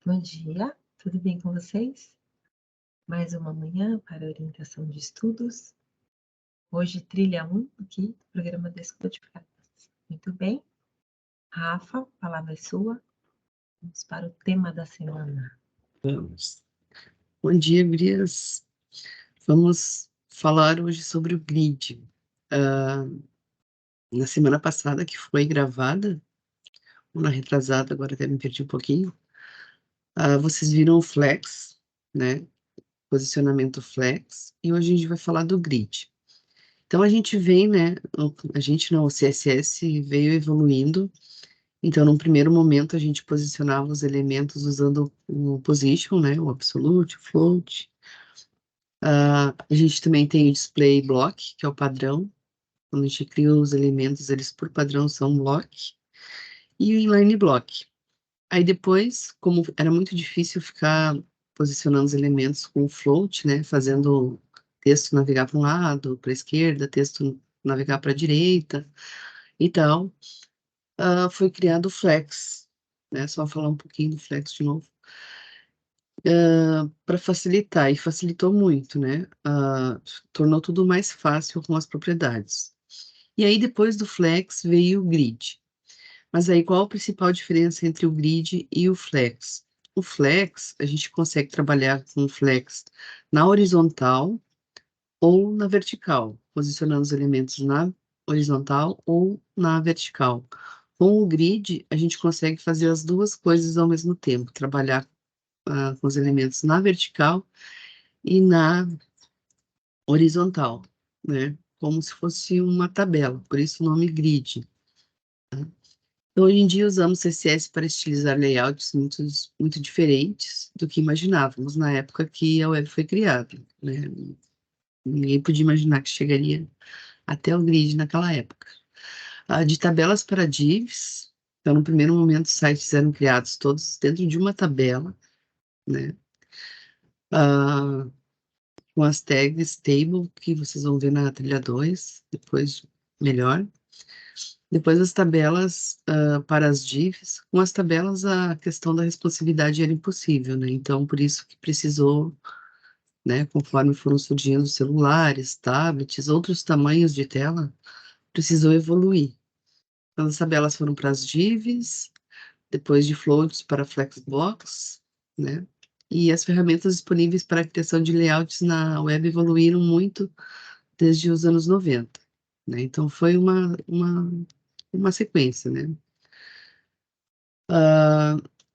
Bom dia, tudo bem com vocês? Mais uma manhã para orientação de estudos. Hoje, trilha 1 aqui do programa Descodificadas. Muito bem. Rafa, a palavra é sua. Vamos para o tema da semana. Vamos. Bom dia, gurias. Vamos falar hoje sobre o grid. Na semana passada, que foi gravada, ou na retrasada, agora até me perdi um pouquinho, vocês viram o flex, né? Posicionamento flex, e hoje a gente vai falar do grid. Então, a gente vem, né? A gente não, o CSS veio evoluindo. Então, num primeiro momento, a gente posicionava os elementos usando o position, né? O absolute, o float. A gente também tem o display block, que é o padrão. Quando a gente cria os elementos, eles por padrão são block. E o inline block. Aí depois, como era muito difícil ficar posicionando os elementos com o float, né? Fazendo texto navegar para um lado, para a esquerda, texto navegar para a direita e tal, foi criado o flex, né? Só falar um pouquinho do flex de novo. Para facilitar, e facilitou muito, né? Tornou tudo mais fácil com as propriedades. E aí, depois do Flex, veio o Grid. Mas aí, qual a principal diferença entre o Grid e o Flex? O Flex, a gente consegue trabalhar com o Flex na horizontal ou na vertical, posicionando os elementos na horizontal ou na vertical. Com o Grid, a gente consegue fazer as duas coisas ao mesmo tempo, trabalhar com os elementos na vertical e na horizontal, né? Como se fosse uma tabela, por isso o nome grid. Então, hoje em dia usamos CSS para estilizar layouts muito diferentes do que imaginávamos na época que a web foi criada, né? Ninguém podia imaginar que chegaria até o grid naquela época. De tabelas para divs, então no primeiro momento os sites eram criados todos dentro de uma tabela, né? Ah, com as tags table, que vocês vão ver na trilha 2, depois melhor. Depois as tabelas para as divs. Com as tabelas, a questão da responsividade era impossível, né? Então, por isso que precisou, né, conforme foram surgindo celulares, tablets, outros tamanhos de tela, precisou evoluir. Então, as tabelas foram para as divs, depois de floats para flexbox, né? E as ferramentas disponíveis para a criação de layouts na web evoluíram muito desde os anos 90, né? Então, foi uma sequência, né?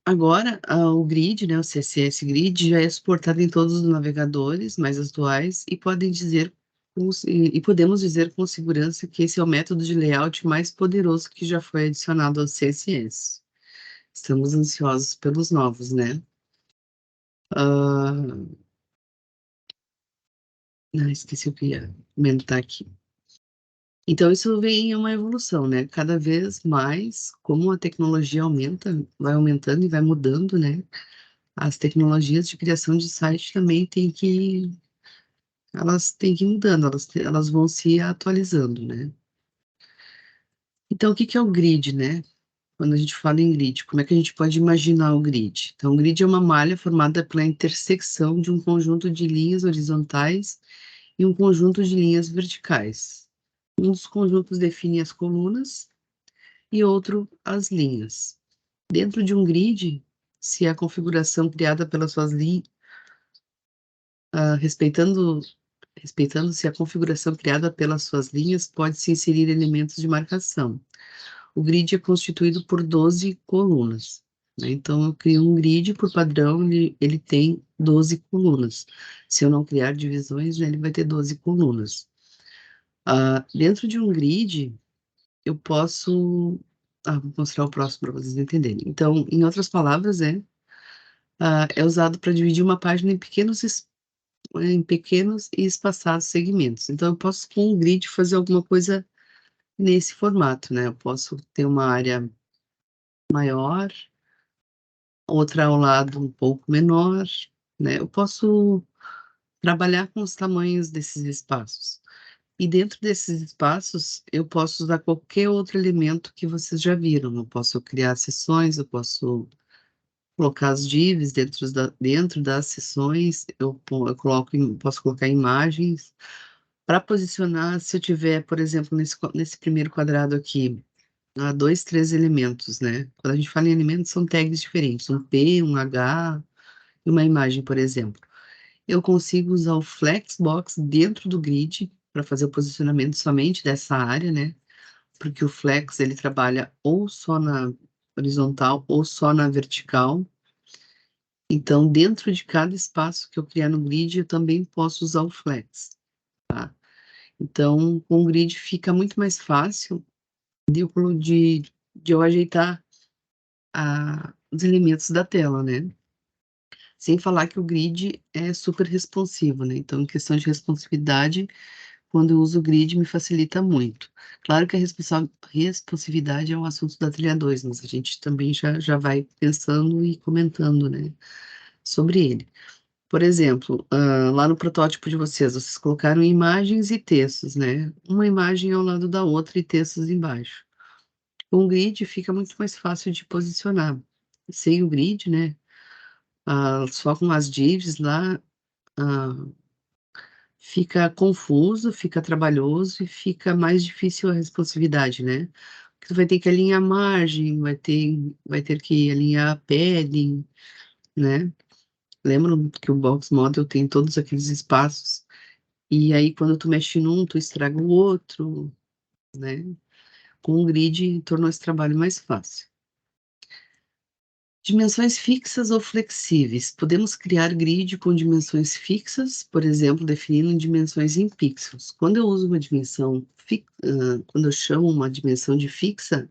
Agora, o grid, né, o CSS Grid, já é suportado em todos os navegadores mais atuais e podemos dizer com segurança que esse é o método de layout mais poderoso que já foi adicionado ao CSS. Estamos ansiosos pelos novos, né? Ah, esqueci o que ia comentar aqui. Então, isso vem uma evolução, né? Cada vez mais, como a tecnologia aumenta, vai aumentando e vai mudando, né? As tecnologias de criação de site também elas têm que ir mudando, elas vão se atualizando, né? Então, o que que é o grid, né? Quando a gente fala em grid, como é que a gente pode imaginar o grid? Então, o grid é uma malha formada pela intersecção de um conjunto de linhas horizontais e um conjunto de linhas verticais. Um dos conjuntos define as colunas e outro as linhas. Dentro de um grid, se a configuração criada pelas suas linhas, respeitando-se a configuração criada pelas suas linhas, pode-se inserir elementos de marcação. O grid é constituído por 12 colunas, né? Então, eu crio um grid, por padrão, ele tem 12 colunas. Se eu não criar divisões, né, ele vai ter 12 colunas. Dentro de um grid, eu posso... vou mostrar o próximo para vocês entenderem. Então, em outras palavras, é usado para dividir uma página em pequenos e espaçados segmentos. Então, eu posso, com um grid, fazer alguma coisa nesse formato, né? Eu posso ter uma área maior, outra ao lado um pouco menor, né? Eu posso trabalhar com os tamanhos desses espaços. E dentro desses espaços, eu posso usar qualquer outro elemento que vocês já viram. Eu posso criar seções, eu posso colocar as divs dentro das seções, posso colocar imagens. Para posicionar, se eu tiver, por exemplo, nesse primeiro quadrado aqui, dois, três elementos, né? Quando a gente fala em elementos, são tags diferentes, um P, um H e uma imagem, por exemplo. Eu consigo usar o Flexbox dentro do grid para fazer o posicionamento somente dessa área, né? Porque o Flex, ele trabalha ou só na horizontal ou só na vertical. Então, dentro de cada espaço que eu criar no grid, eu também posso usar o Flex, tá? Então, com o grid fica muito mais fácil de eu ajeitar os elementos da tela, né? Sem falar que o grid é super responsivo, né? Então, em questão de responsividade, quando eu uso o grid, me facilita muito. Claro que a responsividade é um assunto da trilha 2, mas a gente também já vai pensando e comentando, né, sobre ele. Por exemplo, lá no protótipo de vocês colocaram imagens e textos, né? Uma imagem ao lado da outra e textos embaixo. Com o grid fica muito mais fácil de posicionar. Sem o grid, né? Só com as divs lá, ah, fica confuso, fica trabalhoso e fica mais difícil a responsividade, né? Porque tu vai ter que alinhar a margem, vai ter que alinhar a padding, né? Lembra que o Box Model tem todos aqueles espaços, e aí quando tu mexe num, tu estraga o outro, né? Com o grid tornou esse trabalho mais fácil. Dimensões fixas ou flexíveis. Podemos criar grid com dimensões fixas, por exemplo, definindo dimensões em pixels. Quando eu uso uma dimensão, quando eu chamo uma dimensão de fixa,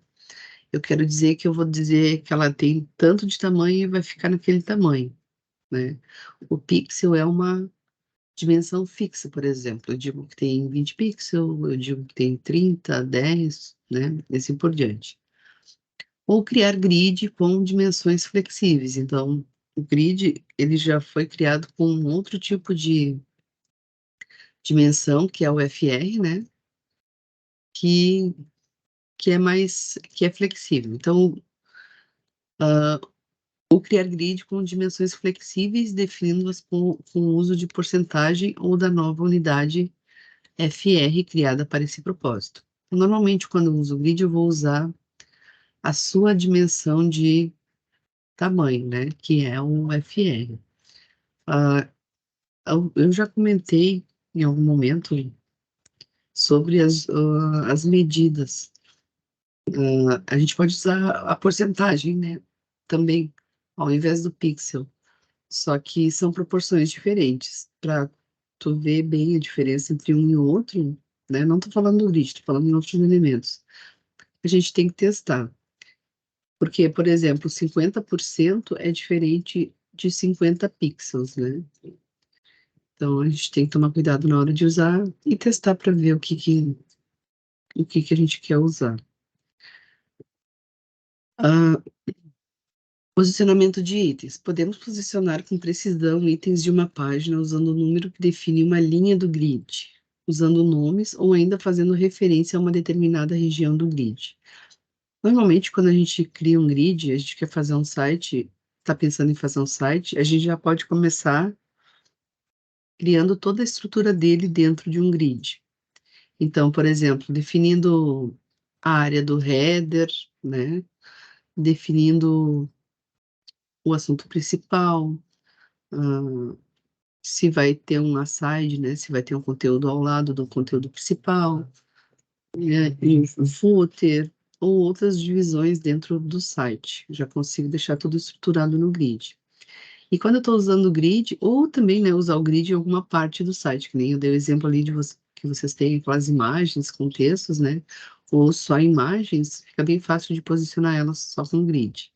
eu quero dizer que eu vou dizer que ela tem tanto de tamanho e vai ficar naquele tamanho, né? O pixel é uma dimensão fixa, por exemplo. Eu digo que tem 20 pixels, eu digo que tem 30, 10, né? E assim por diante. Ou criar grid com dimensões flexíveis. Então, o grid, ele já foi criado com um outro tipo de dimensão, que é o FR, né? Que, que é flexível. Então, ou criar grid com dimensões flexíveis, definindo-as com o uso de porcentagem ou da nova unidade FR criada para esse propósito. Normalmente, quando eu uso grid, eu vou usar a sua dimensão de tamanho, né? Que é o FR. Ah, eu já comentei em algum momento sobre as medidas. A gente pode usar a porcentagem, né? Também, ao invés do pixel. Só que são proporções diferentes. Para tu ver bem a diferença entre um e o outro, né? Não estou falando do grid, estou falando em outros elementos. A gente tem que testar. Porque, por exemplo, 50% é diferente de 50 pixels, né? Então, a gente tem que tomar cuidado na hora de usar e testar para ver o que a gente quer usar. Posicionamento de itens. Podemos posicionar com precisão itens de uma página usando o número que define uma linha do grid, usando nomes ou ainda fazendo referência a uma determinada região do grid. Normalmente, quando a gente cria um grid, a gente quer fazer um site, está pensando em fazer um site, a gente já pode começar criando toda a estrutura dele dentro de um grid. Então, por exemplo, definindo a área do header, né? Definindo o assunto principal, se vai ter um aside, né? Se vai ter um conteúdo ao lado do conteúdo principal, né? E um footer, ou outras divisões dentro do site. Já consigo deixar tudo estruturado no grid. E quando eu estou usando o grid, ou também, né, usar o grid em alguma parte do site, que nem eu dei o exemplo ali que vocês têm aquelas imagens com textos, né? Ou só imagens, fica bem fácil de posicionar elas só com grid.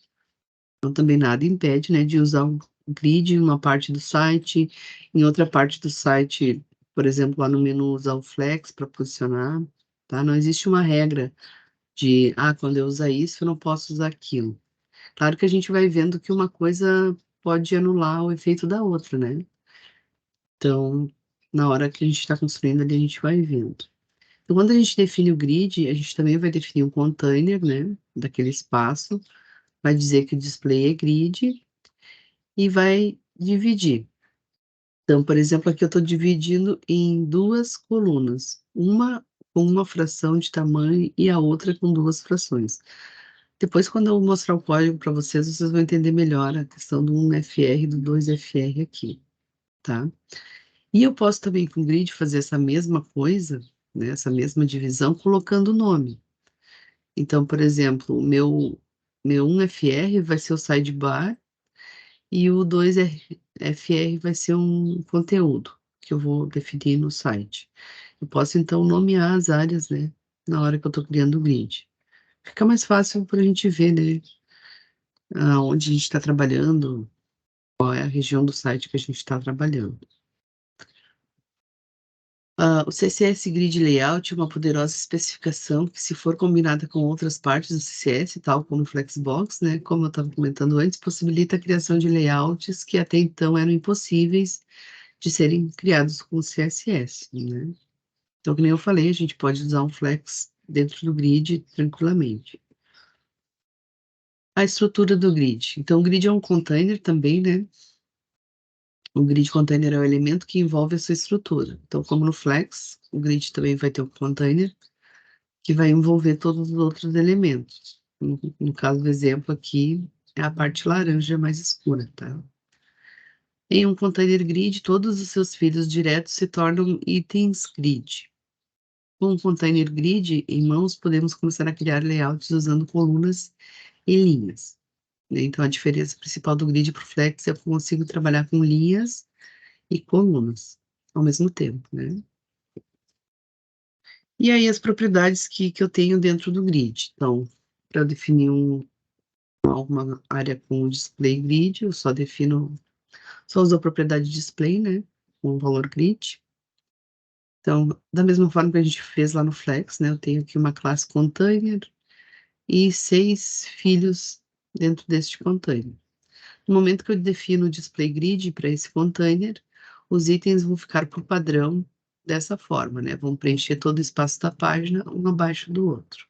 Então, também nada impede, né, de usar um grid em uma parte do site, em outra parte do site, por exemplo, lá no menu usar o flex para posicionar, tá? Não existe uma regra de, quando eu usar isso, eu não posso usar aquilo. Claro que a gente vai vendo que uma coisa pode anular o efeito da outra, né? Então, na hora que a gente está construindo ali, a gente vai vendo. Então, quando a gente define o grid, a gente também vai definir um container, né, daquele espaço, vai dizer que o display é grid, e vai dividir. Então, por exemplo, aqui eu estou dividindo em 2 colunas, uma com uma fração de tamanho e a outra com 2 frações. Depois, quando eu mostrar o código para vocês, vocês vão entender melhor a questão do 1FR e do 2FR aqui, tá? E eu posso também com o grid fazer essa mesma coisa, né, essa mesma divisão, colocando o nome. Então, por exemplo, o meu 1FR vai ser o sidebar e o 2FR vai ser um conteúdo que eu vou definir no site. Eu posso, então, nomear as áreas, né, na hora que eu estou criando o grid. Fica mais fácil para a gente ver, né, onde a gente está trabalhando, qual é a região do site que a gente está trabalhando. O CSS Grid Layout é uma poderosa especificação que, se for combinada com outras partes do CSS, tal como o Flexbox, né, como eu estava comentando antes, possibilita a criação de layouts que até então eram impossíveis de serem criados com o CSS, né? Então, que nem eu falei, a gente pode usar um Flex dentro do grid tranquilamente. A estrutura do grid. Então, o grid é um container também, né? O grid container é o elemento que envolve a sua estrutura. Então, como no Flex, o grid também vai ter um container que vai envolver todos os outros elementos. No caso do exemplo aqui, é a parte laranja mais escura, tá? Em um container grid, todos os seus filhos diretos se tornam itens grid. Com um container grid em mãos, podemos começar a criar layouts usando colunas e linhas, né? Então, a diferença principal do grid para o Flex é que eu consigo trabalhar com linhas e colunas ao mesmo tempo, né? E aí, as propriedades que eu tenho dentro do grid. Então, para eu definir uma área com display grid, eu só uso a propriedade display, né? Com o valor grid. Então, da mesma forma que a gente fez lá no Flex, né? Eu tenho aqui uma classe container e 6 filhos dentro deste container. No momento que eu defino o display grid para esse container, os itens vão ficar por padrão dessa forma, né? Vão preencher todo o espaço da página, um abaixo do outro.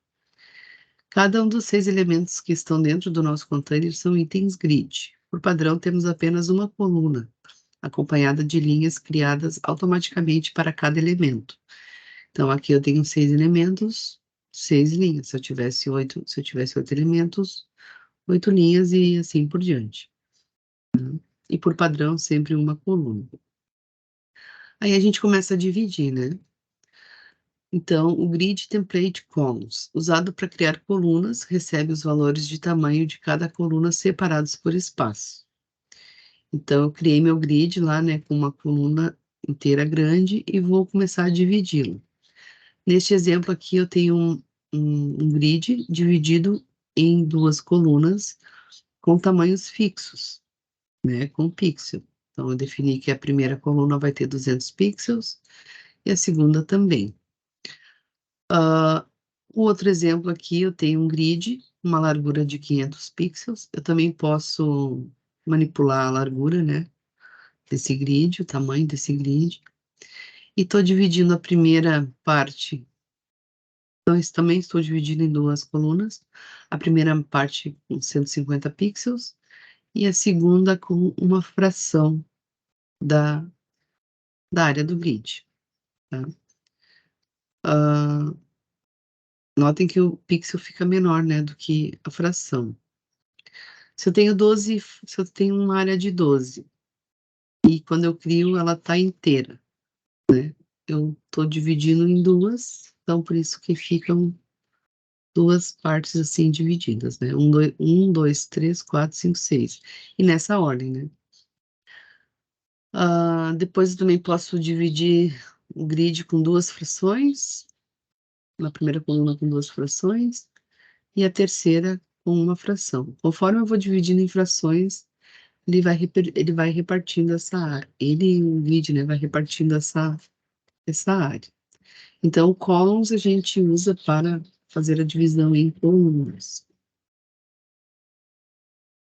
Cada um dos 6 elementos que estão dentro do nosso container são itens grid. Por padrão, temos apenas uma coluna, acompanhada de linhas criadas automaticamente para cada elemento. Então, aqui eu tenho 6 elementos, 6 linhas. Se eu tivesse 8 elementos, 8 linhas e assim por diante. E por padrão, sempre uma coluna. Aí a gente começa a dividir, né? Então, o Grid Template Columns, usado para criar colunas, recebe os valores de tamanho de cada coluna separados por espaço. Então, eu criei meu grid lá, né, com uma coluna inteira grande e vou começar a dividi-lo. Neste exemplo aqui, eu tenho um grid dividido em 2 colunas com tamanhos fixos, né, com pixel. Então, eu defini que a primeira coluna vai ter 200 pixels e a segunda também. O outro exemplo aqui, eu tenho um grid, uma largura de 500 pixels. Eu também posso manipular a largura, né, desse grid, o tamanho desse grid. E estou dividindo a primeira parte. Então, isso também estou dividindo em 2 colunas. A primeira parte com 150 pixels e a segunda com uma fração da, da área do grid, tá? Notem que o pixel fica menor, né, do que a fração. Se eu tenho uma área de 12 e quando eu crio ela está inteira, né? Eu estou dividindo em 2, então por isso que ficam 2 partes assim divididas, né? 1, 2, 3, 4, 5, 6. E nessa ordem, né? Depois eu também posso dividir o grid com 2 frações, na primeira coluna com 2 frações e a terceira com uma fração. Conforme eu vou dividindo em frações, ele vai repartindo essa área. O grid, né, vai repartindo essa área. Então, o columns a gente usa para fazer a divisão em colunas.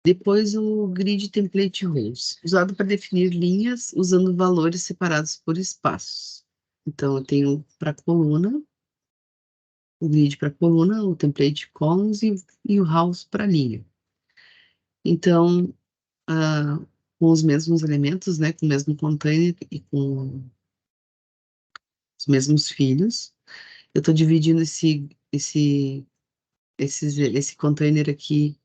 Depois, o grid template rows, usado para definir linhas usando valores separados por espaços. Então, eu tenho para coluna, o grid para coluna, o template columns e o rows para linha. Então, com os mesmos elementos, né, com o mesmo container e com os mesmos filhos. Eu estou dividindo esse container aqui.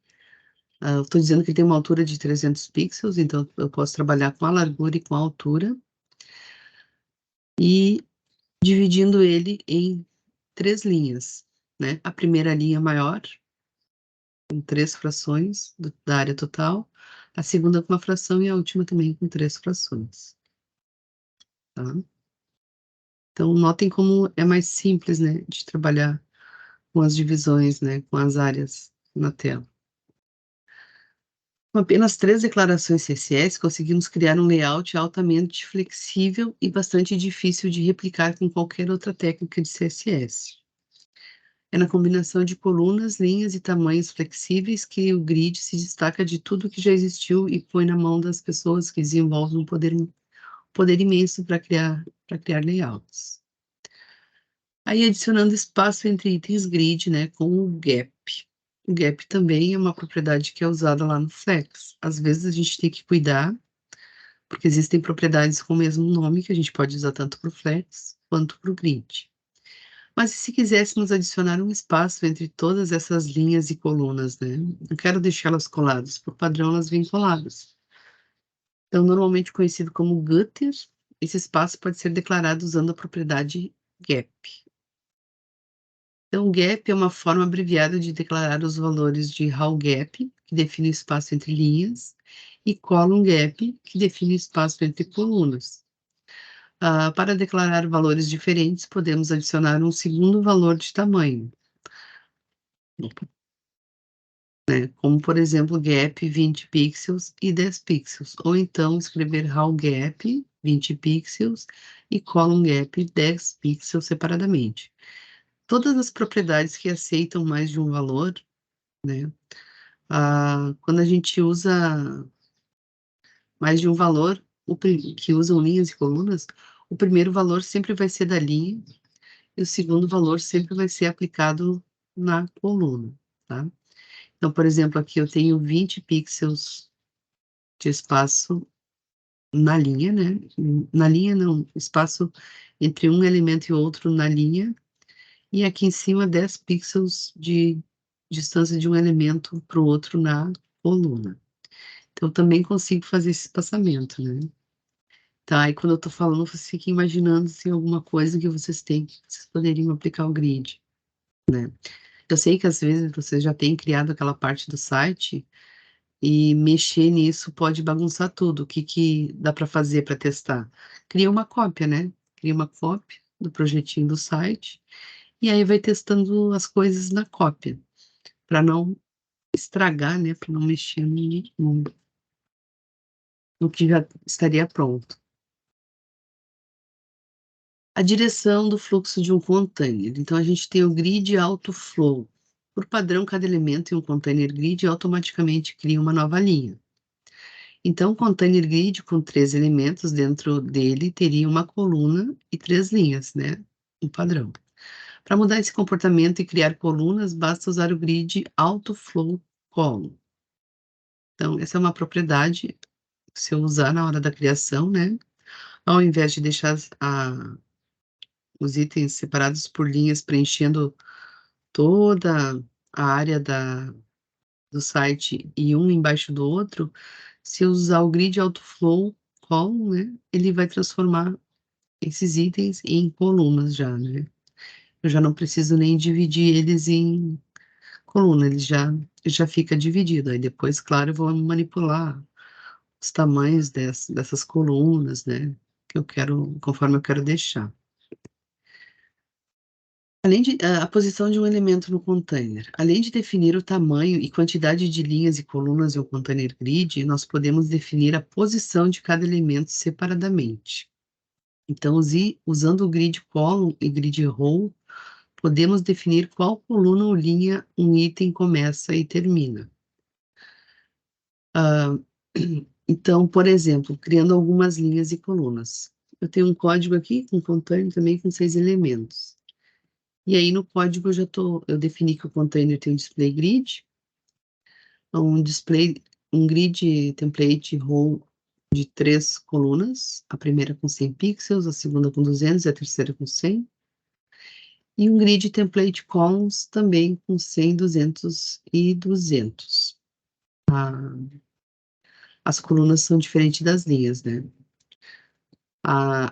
Eu estou dizendo que ele tem uma altura de 300 pixels, então eu posso trabalhar com a largura e com a altura. E dividindo ele em 3 linhas, né? A primeira linha maior, com 3 frações da área total, a segunda com uma fração e a última também com 3 frações, tá? Então, notem como é mais simples, né, de trabalhar com as divisões, né, com as áreas na tela. Com apenas 3 declarações CSS, conseguimos criar um layout altamente flexível e bastante difícil de replicar com qualquer outra técnica de CSS. É na combinação de colunas, linhas e tamanhos flexíveis que o grid se destaca de tudo que já existiu e põe na mão das pessoas que desenvolvem um poder imenso para criar layouts. Aí, adicionando espaço entre itens grid, né, com o gap. O gap também é uma propriedade que é usada lá no Flex. Às vezes a gente tem que cuidar, porque existem propriedades com o mesmo nome que a gente pode usar tanto para o Flex quanto para o grid. Mas e se quiséssemos adicionar um espaço entre todas essas linhas e colunas, né? Não quero deixá-las coladas, por padrão elas vêm coladas. Então, normalmente conhecido como gutter, esse espaço pode ser declarado usando a propriedade gap. Então, gap é uma forma abreviada de declarar os valores de how gap, que define o espaço entre linhas, e column gap, que define o espaço entre colunas. Para declarar valores diferentes, podemos adicionar um segundo valor de tamanho, né? Como, por exemplo, gap 20 pixels e 10 pixels, ou então escrever how gap 20 pixels e column gap 10 pixels separadamente. Todas as propriedades que aceitam mais de um valor, né? Quando a gente usa mais de um valor, que usam linhas e colunas, o primeiro valor sempre vai ser da linha e o segundo valor sempre vai ser aplicado na coluna, tá? Então, por exemplo, aqui eu tenho 20 pixels de espaço na linha, né? Na linha não, espaço entre um elemento e outro na linha, e aqui em cima 10 pixels de distância de um elemento para o outro na coluna. Então, eu também consigo fazer esse espaçamento, né? Tá, e quando eu tô falando, você fica imaginando, assim, alguma coisa que vocês têm, que vocês poderiam aplicar o grid, né? Eu sei que às vezes vocês já têm criado aquela parte do site e mexer nisso pode bagunçar tudo. O que que dá para fazer para testar? Cria uma cópia, né? Cria uma cópia do projetinho do site e aí vai testando as coisas na cópia, para não estragar, né? Para não mexer no que já estaria pronto. A direção do fluxo de um container. Então, a gente tem o grid auto flow. Por padrão, cada elemento em um container grid automaticamente cria uma nova linha. Então, o container grid com 3 elementos dentro dele teria uma coluna e 3 linhas, né? Um padrão. Para mudar esse comportamento e criar colunas, basta usar o grid auto flow column. Então, essa é uma propriedade que se eu usar na hora da criação, né? Ao invés de deixar os itens separados por linhas preenchendo toda a área do site e um embaixo do outro, se eu usar o grid autoflow column, né, ele vai transformar esses itens em colunas já, né? Eu já não preciso nem dividir eles em coluna, ele já fica dividido. Aí depois, claro, eu vou manipular os tamanhos dessas colunas, né, que eu quero, conforme eu quero deixar. Além de a posição de um elemento no container. Além de definir o tamanho e quantidade de linhas e colunas em um container grid, nós podemos definir a posição de cada elemento separadamente. Então, usando o grid column e grid row, podemos definir qual coluna ou linha um item começa e termina. Então, por exemplo, criando algumas linhas e colunas. Eu tenho um código aqui com container também com 6 elementos. E aí no código eu defini que o container tem um display grid, um grid template row de 3 colunas, a primeira com 100 pixels, a segunda com 200 e a terceira com 100. E um grid template columns também com 100, 200 e 200. As colunas são diferentes das linhas, né? A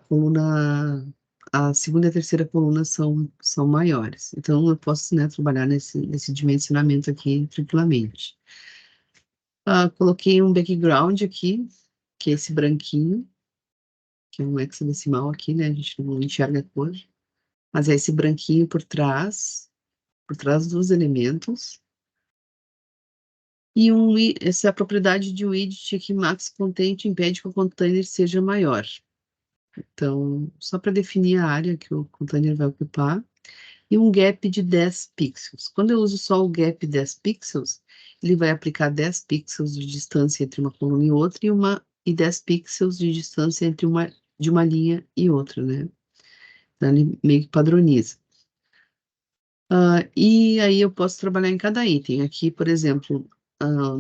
coluna, a segunda e a terceira coluna são maiores. Então, eu posso, né, trabalhar nesse dimensionamento aqui tranquilamente. Coloquei um background aqui, que é esse branquinho, que é um hexadecimal aqui, né? A gente não enxerga a cor. Mas é esse branquinho por trás dos elementos. E essa é a propriedade de widget que max content impede que o container seja maior. Então, só para definir a área que o container vai ocupar. E um gap de 10 pixels. Quando eu uso só o gap 10 pixels, ele vai aplicar 10 pixels de distância entre uma coluna e outra e 10 pixels de distância entre de uma linha e outra, né? Então, ele meio que padroniza. E aí eu posso trabalhar em cada item. Aqui, por exemplo,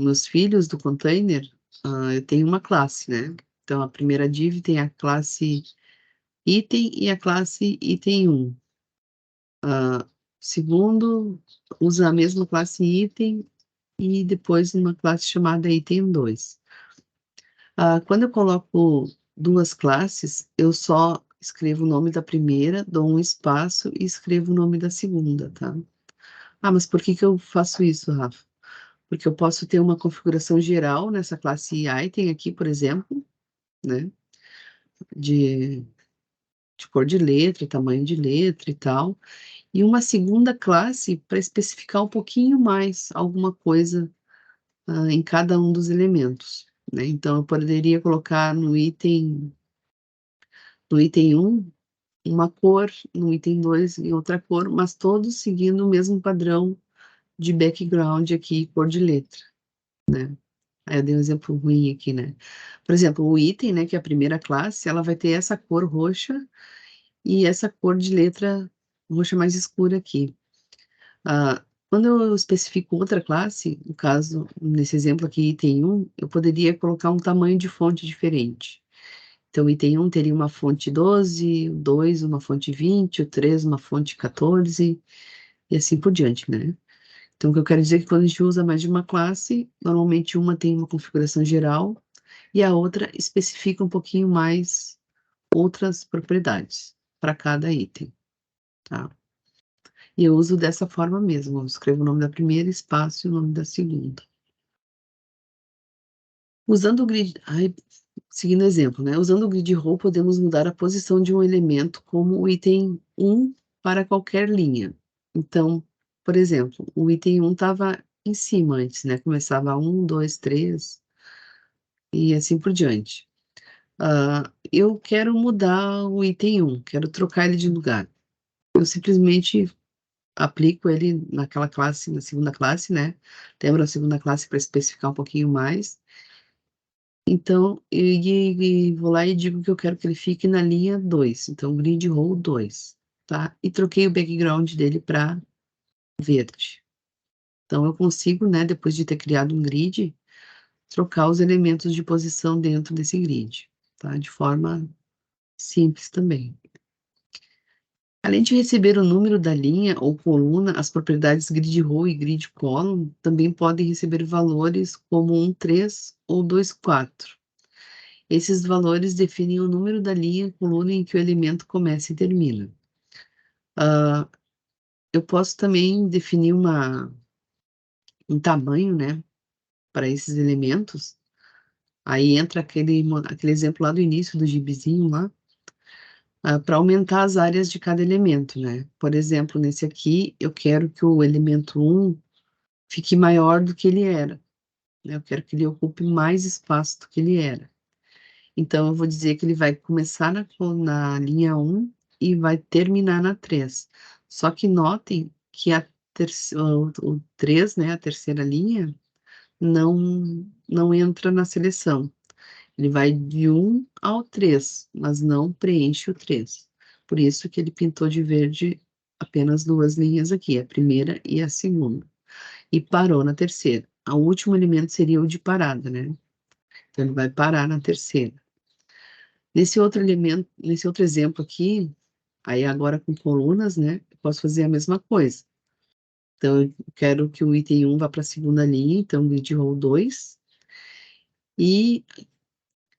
meus filhos do container, eu tenho uma classe, né? Então, a primeira div tem a classe item e a classe item 1. Segundo, usa a mesma classe item e depois uma classe chamada item 2. Quando eu coloco duas classes, eu só escrevo o nome da primeira, dou um espaço e escrevo o nome da segunda, tá? Mas por que que eu faço isso, Rafa? Porque eu posso ter uma configuração geral nessa classe item aqui, por exemplo, né? De cor de letra, tamanho de letra e tal. E uma segunda classe para especificar um pouquinho mais alguma coisa em cada um dos elementos, né? Então, eu poderia colocar no item 1 uma cor, no item 2 em outra cor, mas todos seguindo o mesmo padrão de background aqui, cor de letra, né? Aí eu dei um exemplo ruim aqui, né? Por exemplo, o item, né, que é a primeira classe, ela vai ter essa cor roxa e essa cor de letra roxa mais escura aqui. Quando eu especifico outra classe, no caso, nesse exemplo aqui, item 1, eu poderia colocar um tamanho de fonte diferente. Então, o item 1 teria uma fonte 12, o 2 uma fonte 20, o 3 uma fonte 14, e assim por diante, né? Então, o que eu quero dizer é que quando a gente usa mais de uma classe, normalmente uma tem uma configuração geral e a outra especifica um pouquinho mais outras propriedades para cada item, tá? E eu uso dessa forma mesmo, eu escrevo o nome da primeira, espaço e o nome da segunda. Usando o grid, seguindo o exemplo, né? Usando o grid row, podemos mudar a posição de um elemento como o item 1 para qualquer linha. Então, por exemplo, o item 1 estava em cima antes, né? Começava 1, 2, 3 e assim por diante. Eu quero mudar o item 1, quero trocar ele de lugar. Eu simplesmente aplico ele naquela classe, na segunda classe, né? Lembro a segunda classe para especificar um pouquinho mais. Então, vou lá e digo que eu quero que ele fique na linha 2. Então, grid row 2, tá? E troquei o background dele para verde. Então, eu consigo, né, depois de ter criado um grid, trocar os elementos de posição dentro desse grid, tá? De forma simples também. Além de receber o número da linha ou coluna, as propriedades grid row e grid column também podem receber valores como 1, 3 ou 2, 4. Esses valores definem o número da linha, coluna em que o elemento começa e termina. Eu posso também definir um tamanho, né, para esses elementos. Aí entra aquele exemplo lá do início do gibizinho lá, para aumentar as áreas de cada elemento, né? Por exemplo, nesse aqui, eu quero que o elemento 1 fique maior do que ele era, né? Eu quero que ele ocupe mais espaço do que ele era. Então, eu vou dizer que ele vai começar na linha 1 e vai terminar na 3. Só que notem que o 3, né, a terceira linha, não entra na seleção. Ele vai de 1 ao 3, mas não preenche o 3. Por isso que ele pintou de verde apenas duas linhas aqui, a primeira e a segunda. E parou na terceira. O último elemento seria o de parada, né? Então, ele vai parar na terceira. Nesse outro exemplo aqui, aí agora com colunas, né? Eu posso fazer a mesma coisa. Então, eu quero que o item 1 vá para a segunda linha, então grid row 2. E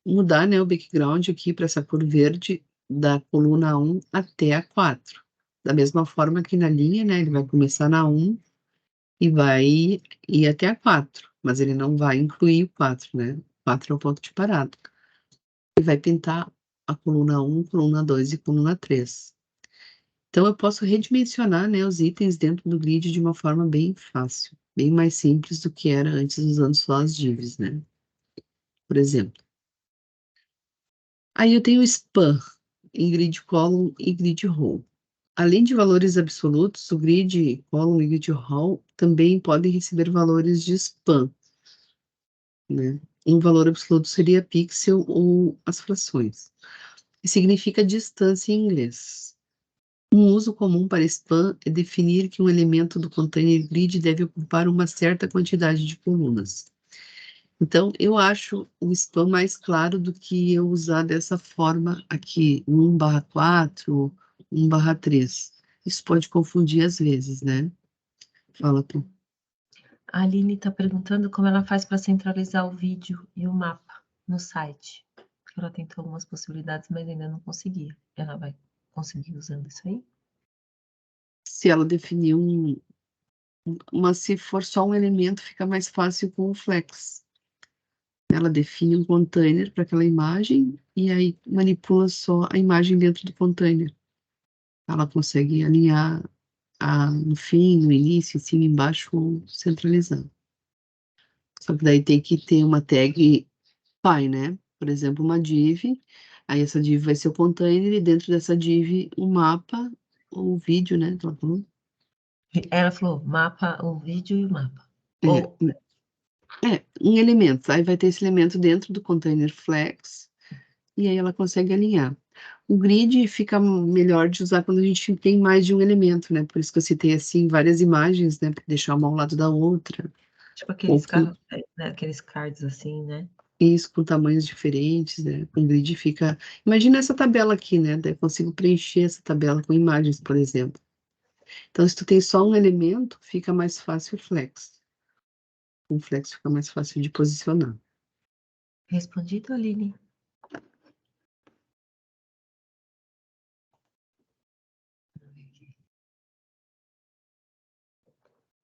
mudar, né, o background aqui para essa cor verde da coluna 1 até a 4. Da mesma forma que na linha, né, ele vai começar na 1 e vai ir até a 4, mas ele não vai incluir o 4, né? 4 é o ponto de parada. Ele vai pintar a coluna 1, coluna 2 e coluna 3. Então, eu posso redimensionar, né, os itens dentro do grid de uma forma bem fácil, bem mais simples do que era antes, usando só as divs, né? Por exemplo. Aí eu tenho o span em grid column e grid row. Além de valores absolutos, o grid column e grid row também podem receber valores de span, né? Um valor absoluto seria pixel ou as frações. E significa distância em inglês. Um uso comum para span é definir que um elemento do container grid deve ocupar uma certa quantidade de colunas. Então, eu acho o span mais claro do que eu usar dessa forma aqui, 1/4, 1/3. Isso pode confundir às vezes, né? Fala, tu. A Aline está perguntando como ela faz para centralizar o vídeo e o mapa no site. Ela tentou algumas possibilidades, mas ainda não conseguia. Ela vai conseguir usando isso aí? Se ela definir mas se for só um elemento, fica mais fácil com o flex. Ela define um container para aquela imagem e aí manipula só a imagem dentro do container. Ela consegue alinhar no fim, no início, em cima, embaixo, ou centralizar. Só que daí tem que ter uma tag pai, né? Por exemplo, uma div, aí essa div vai ser o container e dentro dessa div o mapa, o vídeo, né? Ela falou mapa, o vídeo e o mapa. É, em elementos. Aí vai ter esse elemento dentro do container flex e aí ela consegue alinhar. O grid fica melhor de usar quando a gente tem mais de um elemento, né? Por isso que eu citei assim várias imagens, né? Para deixar uma ao lado da outra. Tipo Ou aqueles com carros, né, aqueles cards assim, né? isso, com tamanhos diferentes, né? O grid fica. Imagina essa tabela aqui, né? Daí eu consigo preencher essa tabela com imagens, por exemplo. Então, se tu tem só um elemento, fica mais fácil o flex. O flex fica mais fácil de posicionar. Respondido, Aline?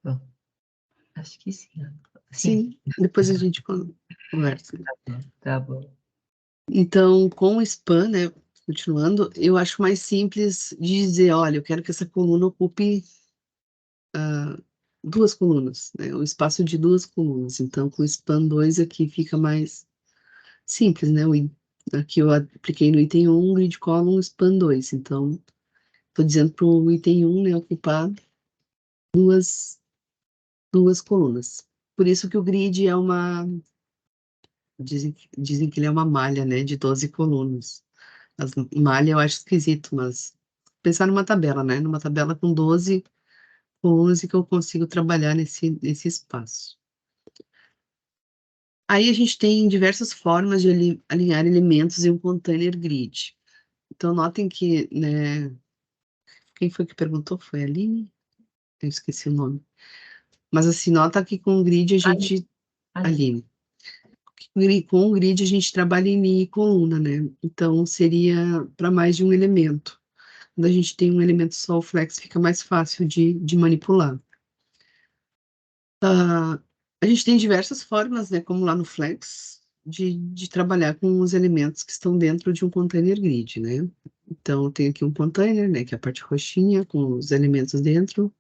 Bom, acho que sim. Sim. Sim, depois a gente conversa. Tá bom. Então, com o span, né, continuando, eu acho mais simples de dizer, olha, eu quero que essa coluna ocupe 2 colunas, né, o espaço de 2 colunas. Então, com o span 2 aqui fica mais simples, né, aqui eu apliquei no item 1, grid column, span 2. Então, estou dizendo para o item 1, né, ocupar duas colunas. Por isso que o grid é dizem que ele é uma malha, né, de 12 colunas. As malha eu acho esquisito, mas pensar numa tabela, né? Numa tabela com 12 colunas e que eu consigo trabalhar nesse espaço. Aí a gente tem diversas formas de alinhar elementos em um container grid. Então, notem que, né? Quem foi que perguntou? Foi a Aline? Eu esqueci o nome. Mas assim, nota que com o grid a gente. Aline. Aline. Com o grid a gente trabalha em linha e coluna, né? Então, seria para mais de um elemento. Quando a gente tem um elemento só, o flex fica mais fácil de manipular. A gente tem diversas formas, né, como lá no Flex, de trabalhar com os elementos que estão dentro de um container grid, né? Então, tem aqui um container, né, que é a parte roxinha, com os elementos dentro.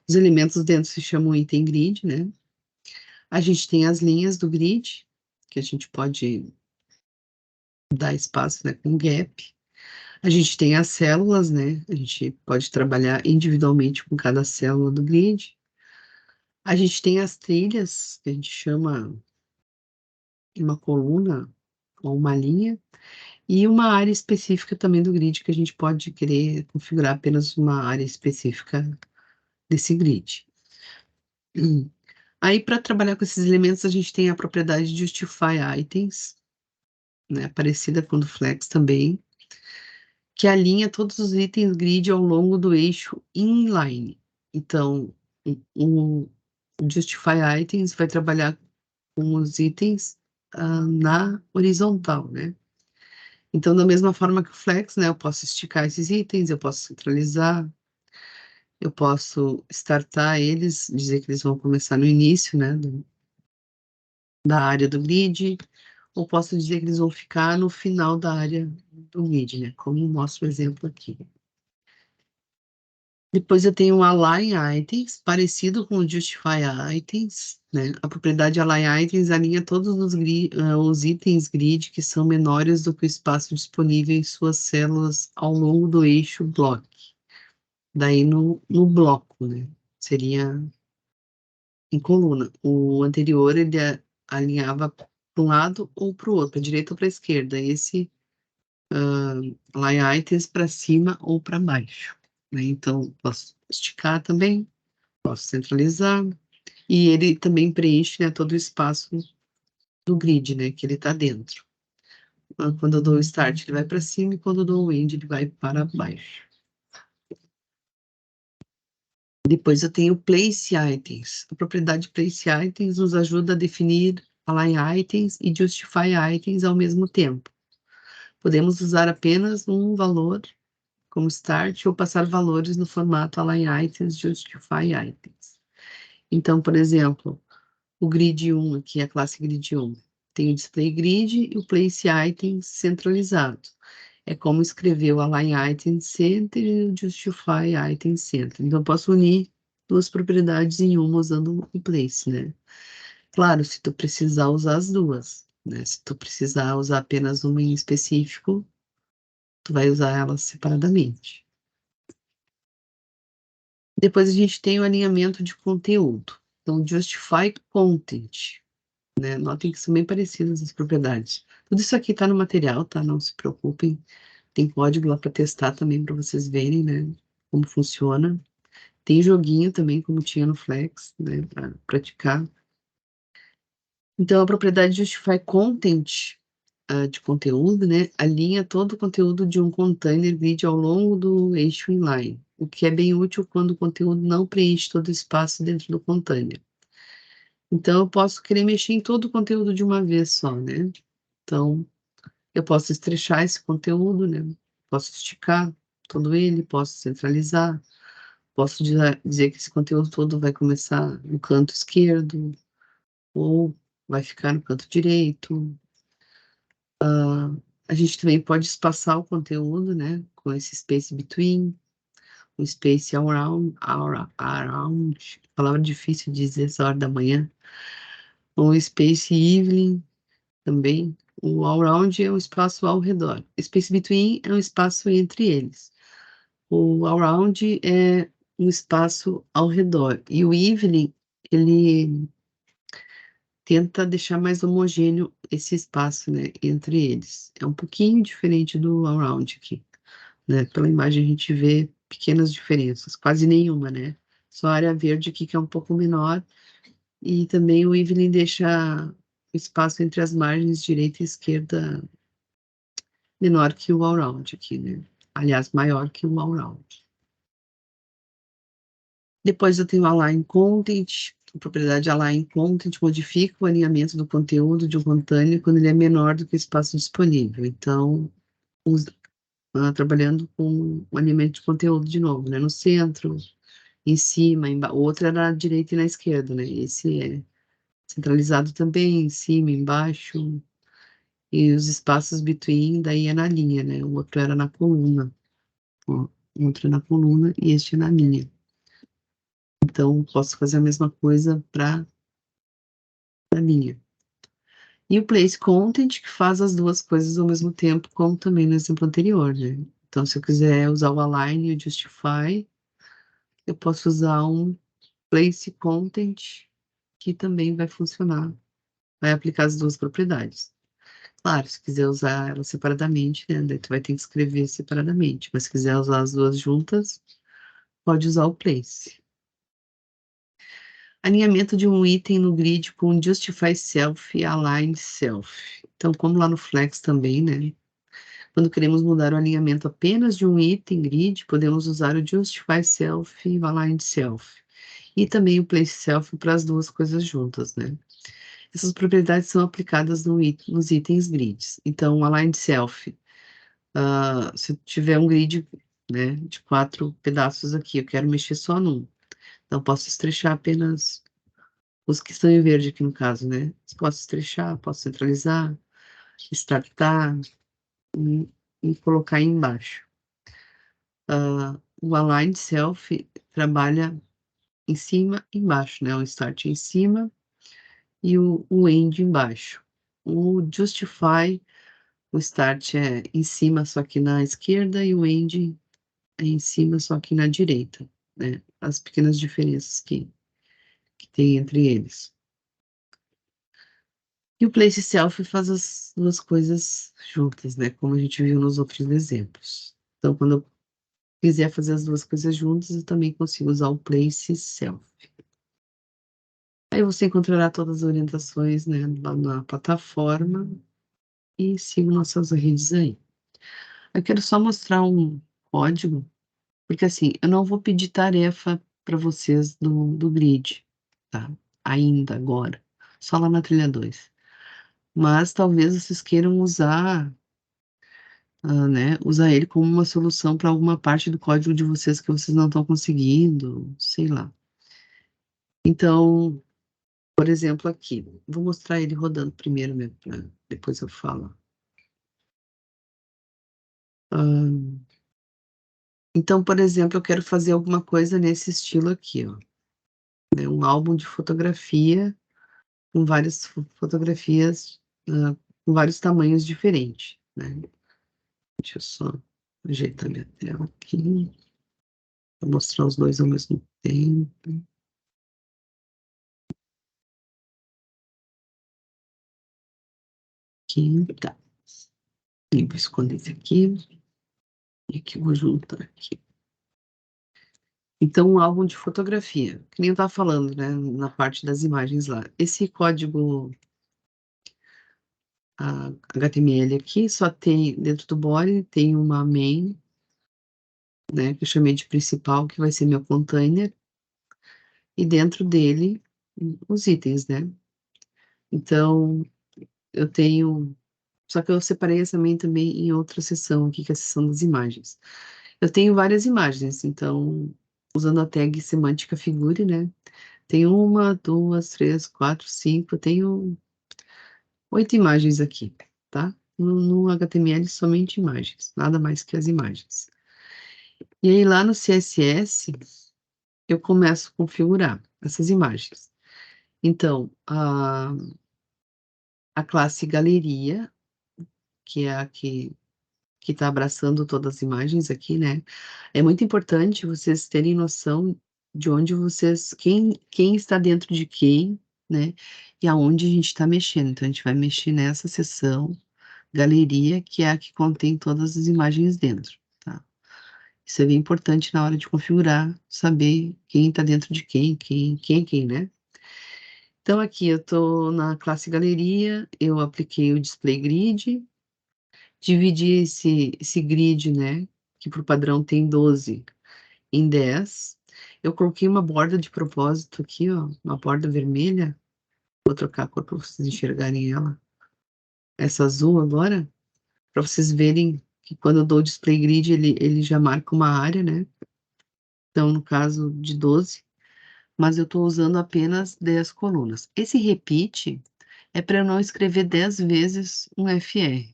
Os elementos dentro se chamam item grid, né? A gente tem as linhas do grid, que a gente pode dar espaço, né, com gap. A gente tem as células, né? A gente pode trabalhar individualmente com cada célula do grid. A gente tem as trilhas, que a gente chama uma coluna ou uma linha, e uma área específica também do grid, que a gente pode querer configurar apenas uma área específica desse grid. Aí, para trabalhar com esses elementos, a gente tem a propriedade Justify Items, né, parecida com o do Flex também, que alinha todos os itens grid ao longo do eixo inline. Então, o Justify Items vai trabalhar com os itens na horizontal, né? Então, da mesma forma que o Flex, né, eu posso esticar esses itens, eu posso centralizar, eu posso startar eles, dizer que eles vão começar no início, né, da área do grid, ou posso dizer que eles vão ficar no final da área do grid, né, como mostra o exemplo aqui. Depois eu tenho o Align Items, parecido com o Justify Items, né? A propriedade Align Items alinha todos os itens grid que são menores do que o espaço disponível em suas células ao longo do eixo block. Daí no bloco, né? Seria em coluna. O anterior, ele alinhava para um lado ou para o outro, para a direita ou para a esquerda. Esse Align Items para cima ou para baixo, né? Então, posso esticar também, posso centralizar, e ele também preenche, né, todo o espaço do grid, né, que ele está dentro. Quando eu dou o start, ele vai para cima, e quando eu dou o end, ele vai para baixo. Depois eu tenho Place Items. A propriedade Place Items nos ajuda a definir Align Items e Justify Items ao mesmo tempo. Podemos usar apenas um valor como start ou passar valores no formato Align Items, Justify Items. Então, por exemplo, o grid 1 aqui, a classe grid 1, tem o display grid e o place item centralizado. É como escrever o align item center e o justify item center. Então, eu posso unir duas propriedades em uma usando o place, né? Claro, se tu precisar usar as duas, né? Se tu precisar usar apenas uma em específico, tu vai usar elas separadamente. Depois a gente tem o alinhamento de conteúdo. Então, justify content, né? Notem que são bem parecidas as propriedades. Tudo isso aqui está no material, tá? Não se preocupem. Tem código lá para testar também para vocês verem, né? Como funciona. Tem joguinho também, como tinha no Flex, né? Para praticar. Então, a propriedade Justify Content de conteúdo, né? Alinha todo o conteúdo de um container grid ao longo do eixo inline, o que é bem útil quando o conteúdo não preenche todo o espaço dentro do container. Então, eu posso querer mexer em todo o conteúdo de uma vez só, né? Então, eu posso estrechar esse conteúdo, né? Posso esticar todo ele, posso centralizar, posso dizer que esse conteúdo todo vai começar no canto esquerdo ou vai ficar no canto direito. A gente também pode espaçar o conteúdo, né? Com esse space between, o space around, palavra difícil de dizer essa hora da manhã, o space evening também. O all-round é um espaço ao redor. Space between é um espaço entre eles. O all-round é um espaço ao redor. E o evening, ele tenta deixar mais homogêneo esse espaço, né, entre eles. É um pouquinho diferente do all-round aqui, né? Pela imagem a gente vê pequenas diferenças, quase nenhuma, né? Só a área verde aqui que é um pouco menor. E também o evening deixa o espaço entre as margens direita e esquerda menor que o all-round aqui, né? Aliás, maior que o all-round. Depois eu tenho Align Content. A propriedade Align Content modifica o alinhamento do conteúdo de um container quando ele é menor do que o espaço disponível. Então, trabalhando com o alinhamento de conteúdo de novo, né? No centro, em cima, o outro é na direita e na esquerda, né? Esse é centralizado também, em cima, embaixo. E os espaços between, daí é na linha, né? O outro era na coluna. Ó, o outro é na coluna e este é na linha. Então, posso fazer a mesma coisa para a linha. E o place content, que faz as duas coisas ao mesmo tempo, como também no exemplo anterior, né? Então, se eu quiser usar o align e o justify, eu posso usar um place content, que também vai funcionar, vai aplicar as duas propriedades. Claro, se quiser usar elas separadamente, né? Daí tu vai ter que escrever separadamente, mas se quiser usar as duas juntas, pode usar o place. Alinhamento de um item no grid com Justify Self e Align Self. Então, como lá no Flex também, né? Quando queremos mudar o alinhamento apenas de um item grid, podemos usar o Justify Self e o Align Self. E também o Place Self para as duas coisas juntas, né? Essas propriedades são aplicadas nos itens grids. Então, o Align Self, se eu tiver um grid, né, de 4 pedaços aqui, eu quero mexer só num. Então, posso estrechar apenas os que estão em verde aqui no caso, né? Posso estrechar, posso centralizar, startar e colocar aí embaixo. O Align Self trabalha em cima e embaixo, né? O Start em cima e o End embaixo. O Justify, o Start é em cima, só que na esquerda, e o End é em cima, só que na direita, né? As pequenas diferenças que tem entre eles. E o Place Self faz as duas coisas juntas, né? Como a gente viu nos outros exemplos. Então, quando eu quiser fazer as duas coisas juntas, eu também consigo usar o Place Self. Aí você encontrará todas as orientações, né, lá na plataforma e siga nossas redes aí. Eu quero só mostrar um código, porque assim, eu não vou pedir tarefa para vocês do grid, tá? Ainda, agora. Só lá na trilha 2. Mas talvez vocês queiram usar, né, usar ele como uma solução para alguma parte do código de vocês que vocês não estão conseguindo, sei lá. Então, por exemplo, aqui, vou mostrar ele rodando primeiro, né, depois eu falo. Então, por exemplo, eu quero fazer alguma coisa nesse estilo aqui, ó, né, um álbum de fotografia com várias fotografias, com vários tamanhos diferentes, né? Deixa eu só ajeitar minha tela aqui, para mostrar os dois ao mesmo tempo. Aqui, tá. E vou esconder esse aqui. E aqui eu vou juntar aqui. Então, um álbum de fotografia, que nem eu estava falando, né, na parte das imagens lá. Esse código HTML aqui só tem, dentro do body, tem uma main, né, que eu chamei de principal, que vai ser meu container, e dentro dele, os itens, né. Então, eu tenho, só que eu separei essa main também em outra seção aqui, que é a seção das imagens. Eu tenho várias imagens, então, usando a tag semântica figure, né, tem 1, 2, 3, 4, 5, eu tenho 8 imagens aqui, tá? No HTML, somente imagens, nada mais que as imagens. E aí, lá no CSS, eu começo a configurar essas imagens. Então, a classe galeria, que é a que está abraçando todas as imagens aqui, né? É muito importante vocês terem noção de onde vocês, quem está dentro de quem, né? E aonde a gente está mexendo. Então, a gente vai mexer nessa seção galeria, que é a que contém todas as imagens dentro, tá? Isso é bem importante na hora de configurar, saber quem está dentro de quem, né? Então, aqui eu estou na classe galeria, eu apliquei o display grid, dividi esse grid, né, que por padrão tem 12 em 10. Eu coloquei uma borda de propósito aqui, ó, uma borda vermelha. Vou trocar a cor para vocês enxergarem ela. Essa azul agora, para vocês verem que quando eu dou o display grid, ele já marca uma área, né? Então, no caso de 12, mas eu estou usando apenas 10 colunas. Esse repeat é para eu não escrever 10 vezes um FR,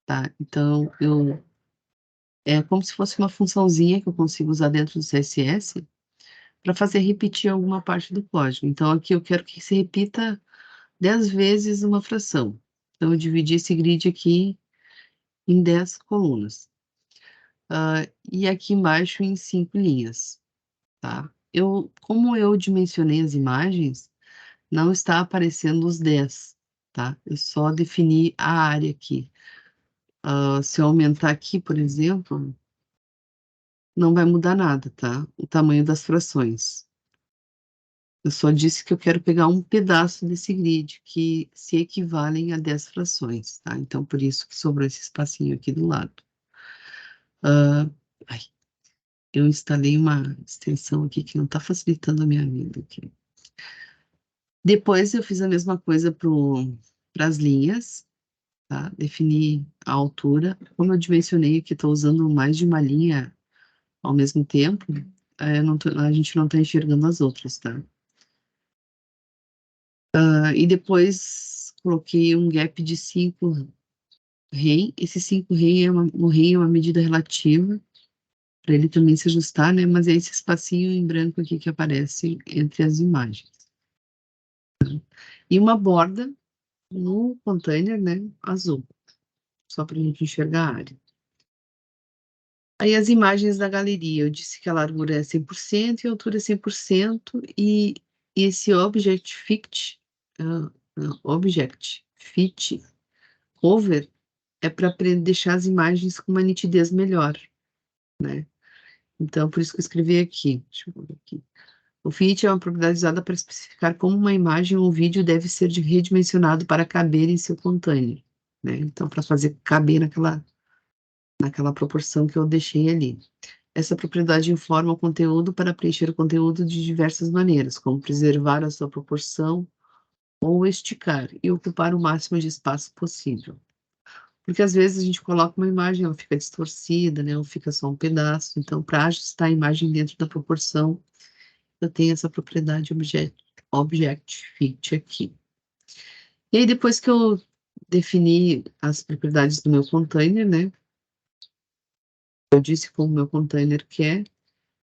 tá? Então, é como se fosse uma funçãozinha que eu consigo usar dentro do CSS para fazer repetir alguma parte do código. Então, aqui eu quero que se repita 10 vezes uma fração. Então, eu dividi esse grid aqui em 10 colunas. E aqui embaixo em 5 linhas, tá? Como eu dimensionei as imagens, não está aparecendo os 10, tá? Eu só defini a área aqui. Se eu aumentar aqui, por exemplo, não vai mudar nada, tá? O tamanho das frações. Eu só disse que eu quero pegar um pedaço desse grid, que se equivalem a 10 frações, tá? Então, por isso que sobrou esse espacinho aqui do lado. Ai, eu instalei uma extensão aqui que não está facilitando a minha vida aqui. Depois eu fiz a mesma coisa para as linhas, tá? Defini a altura. Como eu dimensionei que estou usando mais de uma linha ao mesmo tempo, a gente não está enxergando as outras, tá? E depois coloquei um gap de 5 rei. Esse 5 rei o rei é uma medida relativa, para ele também se ajustar, né? Mas é esse espacinho em branco aqui que aparece entre as imagens. E uma borda no container, né? Azul, só para a gente enxergar a área. Aí as imagens da galeria, eu disse que a largura é 100% e a altura é 100%, e esse Object Fit Over é para deixar as imagens com uma nitidez melhor, né? Então, por isso que eu escrevi aqui. Deixa eu ver aqui. O fit é uma propriedade usada para especificar como uma imagem ou vídeo deve ser redimensionado para caber em seu container, né? Então, para fazer caber naquela proporção que eu deixei ali. Essa propriedade informa o conteúdo para preencher o conteúdo de diversas maneiras, como preservar a sua proporção ou esticar e ocupar o máximo de espaço possível. Porque às vezes a gente coloca uma imagem, ela fica distorcida, né? Ou fica só um pedaço. Então, para ajustar a imagem dentro da proporção, eu tenho essa propriedade Object Fit aqui. E aí, depois que eu defini as propriedades do meu container, né? Eu disse como o meu container quer,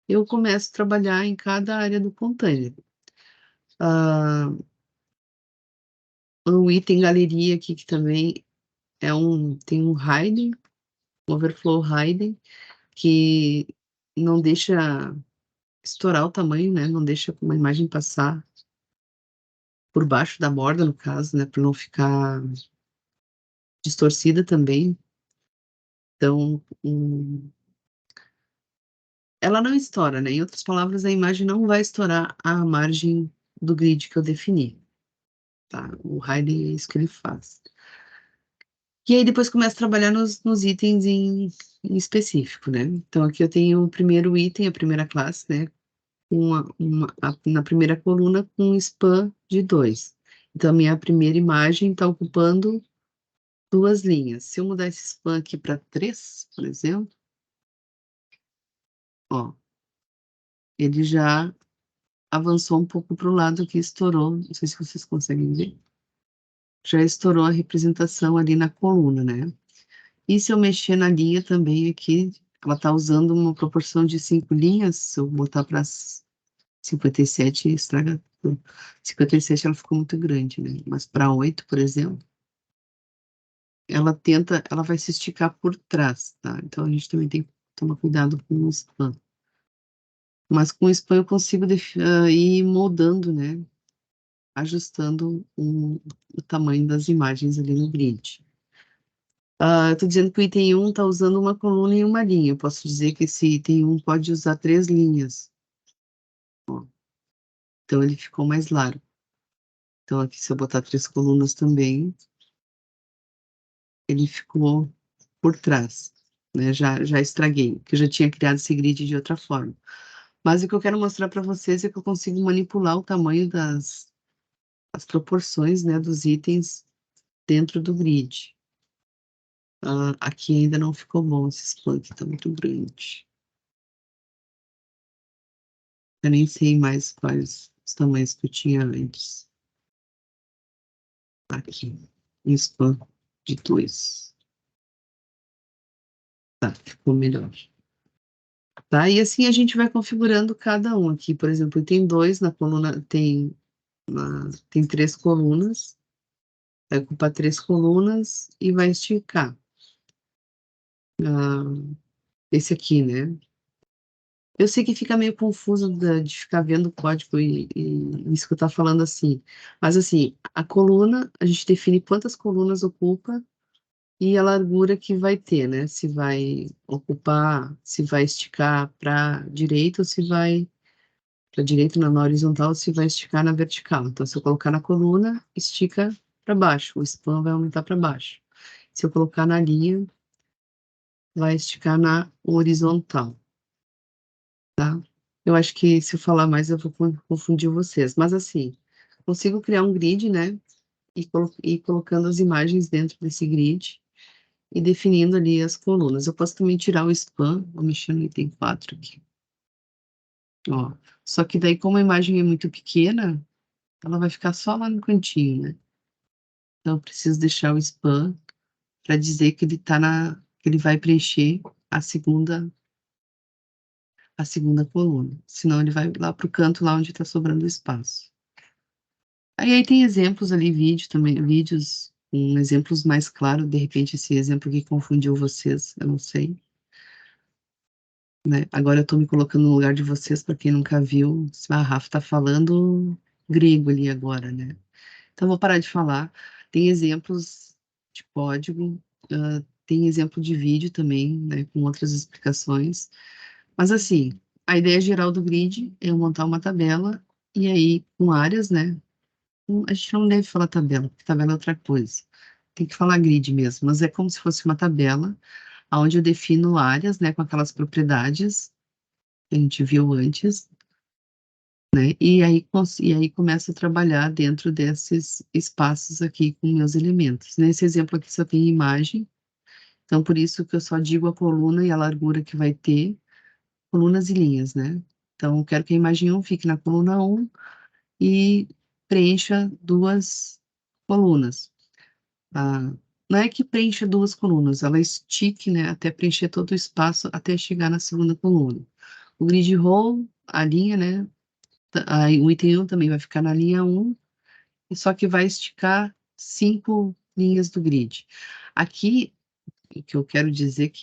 eu começo a trabalhar em cada área do container. O item galeria aqui, que também tem um hiding, overflow hiding, que não deixa estourar o tamanho, né? Não deixa uma imagem passar por baixo da borda, no caso, né? Para não ficar distorcida também. Então, ela não estoura, né? Em outras palavras, a imagem não vai estourar a margem do grid que eu defini, tá? O hiding é isso que ele faz. E aí depois começa a trabalhar nos itens em específico, né? Então aqui eu tenho o primeiro item, a primeira classe, né? Na primeira coluna com um span de 2. Então a minha primeira imagem está ocupando 2 linhas. Se eu mudar esse span aqui para 3, por exemplo, ó, ele já avançou um pouco para o lado que estourou, não sei se vocês conseguem ver, já estourou a representação ali na coluna, né? E se eu mexer na linha também aqui, ela está usando uma proporção de 5 linhas, se eu botar para 57, estraga tudo. 57 ela ficou muito grande, né? Mas para 8, por exemplo, ela vai se esticar por trás, tá? Então a gente também tem que tomar cuidado com o span. Mas com o span eu consigo ir moldando, né? Ajustando o tamanho das imagens ali no grid. Eu estou dizendo que o item 1 está usando uma coluna e uma linha. Eu posso dizer que esse item 1 pode usar 3 linhas. Ó, então, ele ficou mais largo. Então, aqui, se eu botar 3 colunas também, ele ficou por trás, né? Já estraguei, porque eu já tinha criado esse grid de outra forma. Mas o que eu quero mostrar para vocês é que eu consigo manipular o tamanho as proporções, né, dos itens dentro do grid. Aqui ainda não ficou bom, esse span aqui está muito grande. Eu nem sei mais quais os tamanhos que eu tinha antes. Aqui, um span de 2. Tá, ficou melhor. Tá, e assim a gente vai configurando cada um aqui. Por exemplo, tem 2 na coluna, tem 3 colunas. Vai ocupar 3 colunas e vai esticar. Esse aqui, né? Eu sei que fica meio confuso de ficar vendo o código e isso que eu tô falando assim. Mas assim, a coluna, a gente define quantas colunas ocupa e a largura que vai ter, né? Se vai ocupar, se vai esticar para direita ou se vai para a direita, na horizontal, se vai esticar na vertical. Então, se eu colocar na coluna, estica para baixo, o span vai aumentar para baixo. Se eu colocar na linha, vai esticar na horizontal, tá? Eu acho que se eu falar mais, eu vou confundir vocês. Mas assim, consigo criar um grid, né? E colocando as imagens dentro desse grid e definindo ali as colunas. Eu posso também tirar o span, vou mexer no item 4 aqui. Ó, só que daí, como a imagem é muito pequena, ela vai ficar só lá no cantinho, né? Então, eu preciso deixar o span para dizer que que ele vai preencher a segunda coluna. Senão, ele vai lá para o canto, lá onde está sobrando espaço. Aí tem exemplos ali, vídeo também, vídeos com exemplos mais claros. De repente, esse exemplo aqui confundiu vocês, eu não sei. Né? Agora eu estou me colocando no lugar de vocês, para quem nunca viu, a Rafa está falando grego ali agora, né? Então, vou parar de falar. Tem exemplos de código, tem exemplo de vídeo também, né, com outras explicações. Mas, assim, a ideia geral do grid é eu montar uma tabela, e aí, com áreas, né? A gente não deve falar tabela, porque tabela é outra coisa. Tem que falar grid mesmo, mas é como se fosse uma tabela, onde eu defino áreas, né, com aquelas propriedades que a gente viu antes, né? E aí começo a trabalhar dentro desses espaços aqui com meus elementos. Nesse exemplo aqui só tem imagem, então por isso que eu só digo a coluna e a largura que vai ter, colunas e linhas, né? Então eu quero que a imagem 1 fique na coluna 1 e preencha duas colunas. Ah, não é que preencha duas colunas, ela estique, né, até preencher todo o espaço até chegar na segunda coluna. O grid row, a linha, né, aí o item 1 também vai ficar na linha 1, e só que vai esticar 5 linhas do grid. Aqui, o que eu quero dizer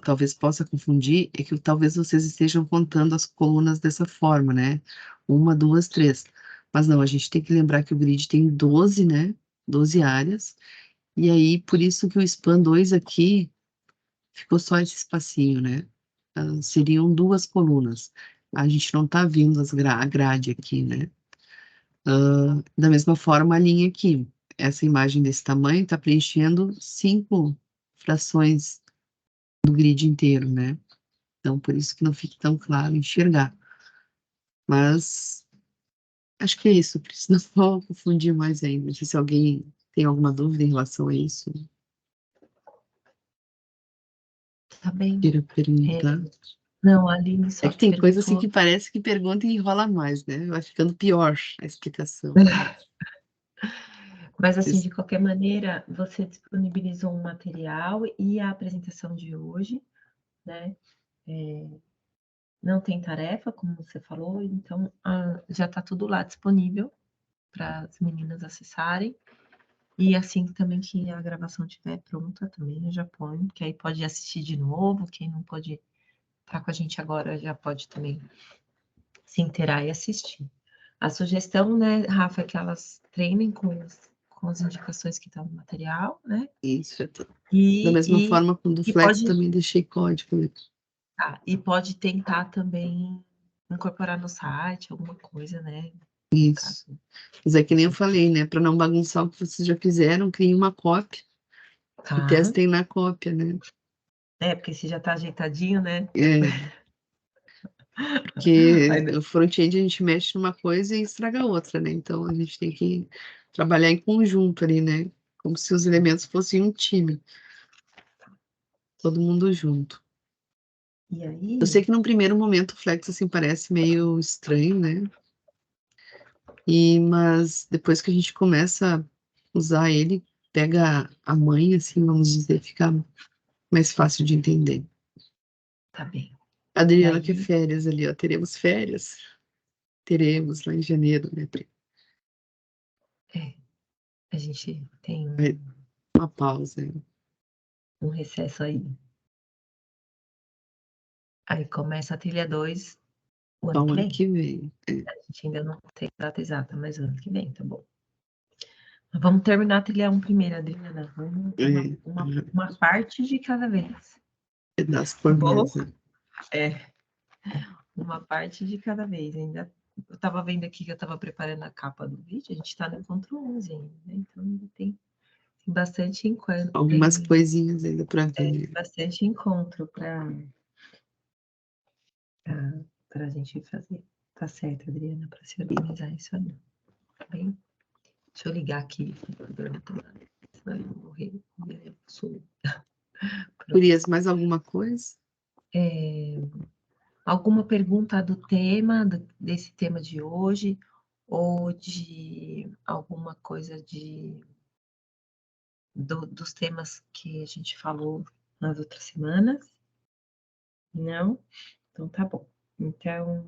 talvez possa confundir é que talvez vocês estejam contando as colunas dessa forma, né? 1, 2, 3. Mas não, a gente tem que lembrar que o grid tem 12, né? 12 áreas. E aí, por isso que o span 2 aqui ficou só esse espacinho, né? Seriam duas colunas. A gente não tá vendo a grade aqui, né? Da mesma forma, a linha aqui. Essa imagem desse tamanho está preenchendo 5 frações do grid inteiro, né? Então, por isso que não fica tão claro enxergar. Mas, acho que é isso, Cris. Não vou confundir mais ainda. Não sei se alguém tem alguma dúvida em relação a isso. Tá bem. Queira perguntar. Não, a Aline É só que tem coisa assim perguntou. que parece que pergunta e enrola mais, né? Vai ficando pior a explicação. Mas, assim, Isso. de qualquer maneira, você disponibilizou um material e a apresentação de hoje, né? Não tem tarefa, como você falou, então já está tudo lá disponível para as meninas acessarem. E assim também que a gravação estiver pronta, também eu já ponho, que aí pode assistir de novo, quem não pode estar com a gente agora já pode também se inteirar e assistir. A sugestão, né, Rafa, é que elas treinem com as indicações que estão no material, né? Isso. Da E, mesma e, forma, com o do e Flex pode, também deixei código, né? e pode tentar também incorporar no site alguma coisa, né? Isso. Caso. Mas é que nem eu falei, né? Para não bagunçar o que vocês já fizeram, criem uma cópia e Tá. testem na cópia, né? Porque se já está ajeitadinho, né? É, porque Aí, o front-end a gente mexe numa coisa e estraga outra, né? Então a gente tem que trabalhar em conjunto ali, né? Como se os elementos fossem um time, todo mundo junto. e Eu sei aí, que num primeiro momento o Flex assim parece meio estranho, né? Mas depois que a gente começa a usar ele, pega a mãe, assim, vamos dizer, fica mais fácil de entender. tá bem. A E Adriana quer aí, férias ali, ó. Teremos férias? Teremos lá em janeiro, né, Pri? a gente tem Vai- Uma pausa, né? um recesso aí. Aí começa a trilha 2 o ano Ao que ano vem. que vem. A gente ainda não tem data exata, mas o ano que vem, tá bom. Mas vamos terminar a trilha 1 primeiro, Adriana. Vamos uma parte de cada vez. Pedaço Tá por bom? mês, né? É, uma parte de cada vez. Ainda eu estava vendo aqui que eu estava preparando a capa do vídeo, a gente está no encontro 11 ainda, né? Então ainda tem bastante encontro, Algumas coisinhas ainda para ver. bastante encontro para a gente fazer. Tá certo, Adriana, para se organizar isso aí. Tá bem? Deixa eu ligar aqui, senão eu vou morrer. Eu sou- Gurias, mais alguma coisa? Alguma pergunta do tema, desse tema de hoje, ou de alguma coisa dos temas que a gente falou nas outras semanas? Não? Então tá bom. Então,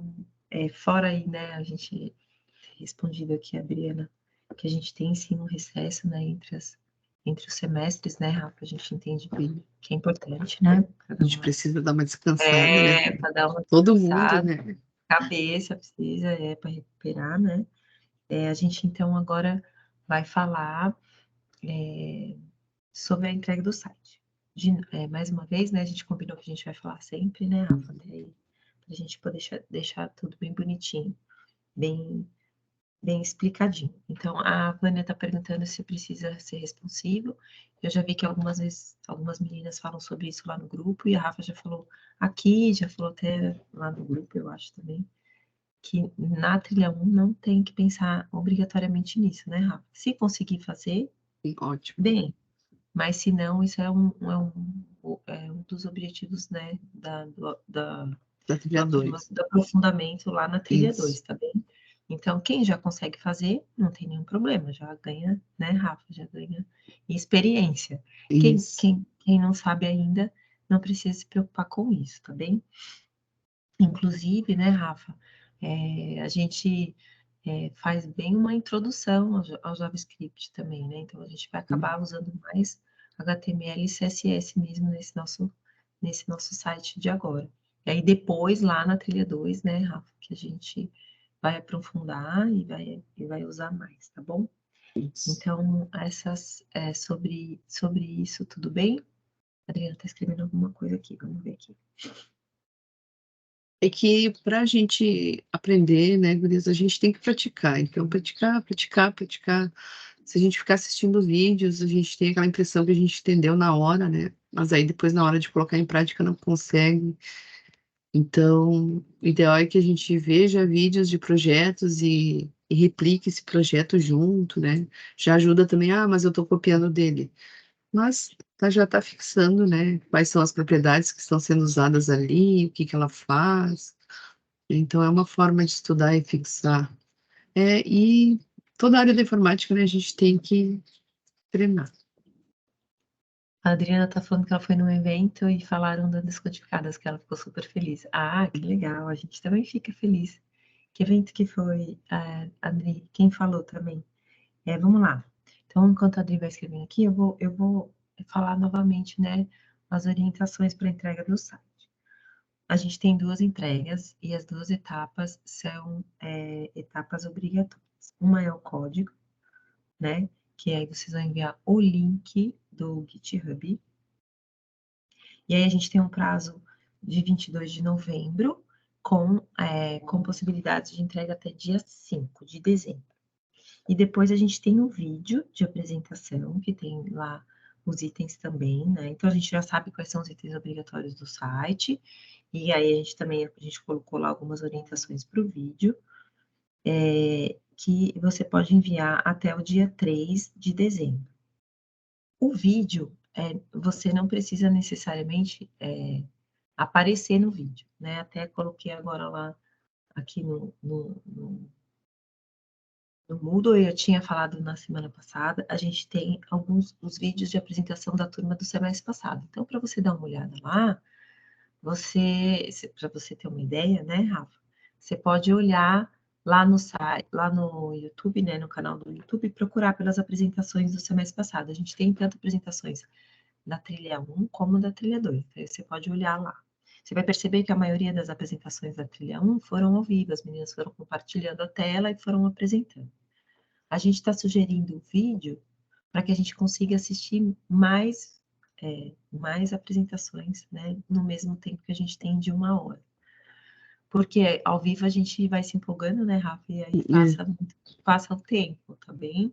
fora aí, né, a gente ter respondido aqui, Adriana, que a gente tem sim um recesso, né, entre os semestres, né, Rafa? A gente entende que é importante, né? A gente precisa dar uma descansada, né? Para dar uma Todo mundo, descansada, né? cabeça precisa, para recuperar, né? A gente então agora vai falar sobre a entrega do site. Mais uma vez, né, a gente combinou que a gente vai falar sempre, né, Rafa, até aí, para a gente poder deixar tudo bem bonitinho, bem, bem explicadinho. Então, a Vânia está perguntando se precisa ser responsivo. Eu já vi que algumas vezes algumas meninas falam sobre isso lá no grupo, e a Rafa já falou aqui, já falou até lá no grupo, eu acho também, que na trilha 1 não tem que pensar obrigatoriamente nisso, né, Rafa? Se conseguir fazer, Ótimo. bem, mas se não, isso é um dos objetivos, né, Da trilha 2. do aprofundamento lá na trilha Isso. 2, tá bem? Então, quem já consegue fazer, não tem nenhum problema, já ganha, né, Rafa, já ganha experiência. Isso. Quem não sabe ainda, não precisa se preocupar com isso, tá bem? Inclusive, né, Rafa, a gente faz bem uma introdução ao JavaScript também, né? Então, a gente vai acabar usando mais HTML e CSS mesmo nesse nosso site de agora. E aí, depois, lá na trilha 2, né, Rafa, que a gente vai aprofundar e vai usar mais, tá bom? Isso. Então, sobre isso, tudo bem? A Adriana está escrevendo alguma coisa aqui, vamos ver aqui. É que para a gente aprender, né, gurias, a gente tem que praticar. Então, praticar, praticar, praticar. Se a gente ficar assistindo vídeos, a gente tem aquela impressão que a gente entendeu na hora, né? Mas aí depois, na hora de colocar em prática, não consegue. Então, o ideal é que a gente veja vídeos de projetos e replique esse projeto junto, né? Já ajuda também, mas eu estou copiando dele. Mas já está fixando, né? Quais são as propriedades que estão sendo usadas ali, o que que ela faz. Então, é uma forma de estudar e fixar. E toda a área da informática, né, a gente tem que treinar. A Adriana tá falando que ela foi num evento e falaram das descodificadas, que ela ficou super feliz. Ah, que legal, a gente também fica feliz. Que evento que foi, Adri? Quem falou também? Vamos lá. Então, enquanto a Adri vai escrevendo aqui, eu vou falar novamente, né, as orientações para a entrega do site. A gente tem 2 entregas e as 2 etapas são etapas obrigatórias. Uma é o código, né, que aí vocês vão enviar o link do GitHub. E aí a gente tem um prazo de 22 de novembro, com possibilidades de entrega até dia 5 de dezembro. E depois a gente tem um vídeo de apresentação, que tem lá os itens também, né? Então a gente já sabe quais são os itens obrigatórios do site, e aí a gente colocou lá algumas orientações para o vídeo, que você pode enviar até o dia 3 de dezembro. O vídeo, você não precisa necessariamente aparecer no vídeo, né? Até coloquei agora lá, aqui no Moodle, eu tinha falado na semana passada, a gente tem os vídeos de apresentação da turma do semestre passado. Então, para você dar uma olhada lá, para você ter uma ideia, né, Rafa? Você pode olhar lá no site, lá no YouTube, né, no canal do YouTube, e procurar pelas apresentações do semestre passado. A gente tem tanto apresentações da trilha 1 como da trilha 2. Então, você pode olhar lá. Você vai perceber que a maioria das apresentações da trilha 1 foram ao vivo, as meninas foram compartilhando a tela e foram apresentando. A gente está sugerindo o vídeo para que a gente consiga assistir mais apresentações, né, no mesmo tempo que a gente tem de 1 hora. Porque ao vivo a gente vai se empolgando, né, Rafa? E aí passa o tempo, tá bem?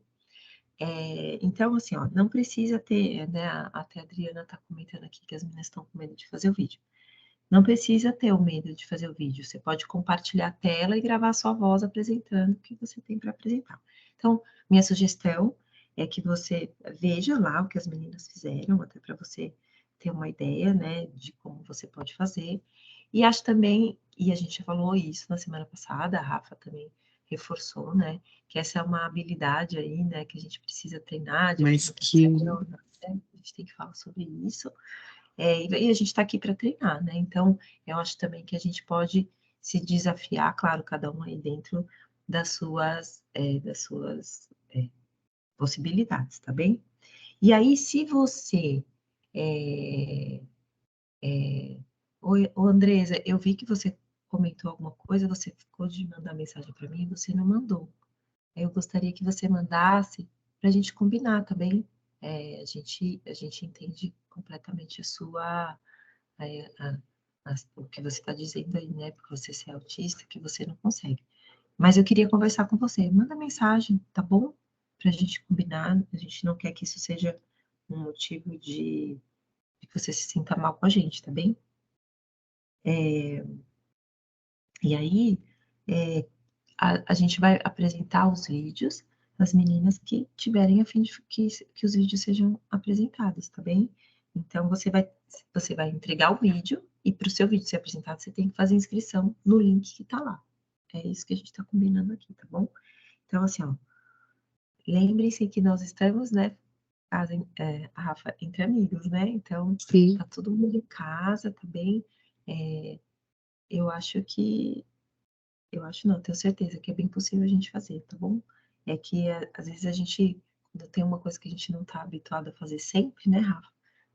Então, assim, ó, não precisa ter, né? Até a Adriana tá comentando aqui que as meninas estão com medo de fazer o vídeo. Não precisa ter o medo de fazer o vídeo. Você pode compartilhar a tela e gravar sua voz apresentando o que você tem para apresentar. Então, minha sugestão é que você veja lá o que as meninas fizeram, até para você ter uma ideia, né, de como você pode fazer. E acho também, e a gente falou isso na semana passada, a Rafa também reforçou, né, que essa é uma habilidade aí, né, que a gente precisa treinar de Mas apresentação, que né? A gente tem que falar sobre isso. E a gente está aqui para treinar, né? Então, eu acho também que a gente pode se desafiar, claro, cada um aí dentro das suas possibilidades, tá bem? E aí, se você. É, Oi, ô Andresa, eu vi que você comentou alguma coisa, você ficou de mandar mensagem para mim e você não mandou. Eu gostaria que você mandasse para a gente combinar, tá bem? A gente entende completamente o que você está dizendo aí, né? Por você ser autista, que você não consegue. Mas eu queria conversar com você. Manda mensagem, tá bom? Para a gente combinar. A gente não quer que isso seja um motivo de que você se sinta mal com a gente, tá bem? E aí, é, a gente vai apresentar os vídeos das meninas que tiverem a fim de que os vídeos sejam apresentados, tá bem? Então, você vai entregar o vídeo e para o seu vídeo ser apresentado, você tem que fazer inscrição no link que tá lá. É isso que a gente está combinando aqui, tá bom? Então, assim, ó, lembrem-se que nós estamos, né, a Rafa, entre amigos, né? Então, sim, tá todo mundo em casa, tá bem? Eu acho que Eu acho não, tenho certeza que é bem possível a gente fazer, tá bom? É que às vezes a gente, quando tem uma coisa que a gente não está habituado a fazer sempre, né, Rafa?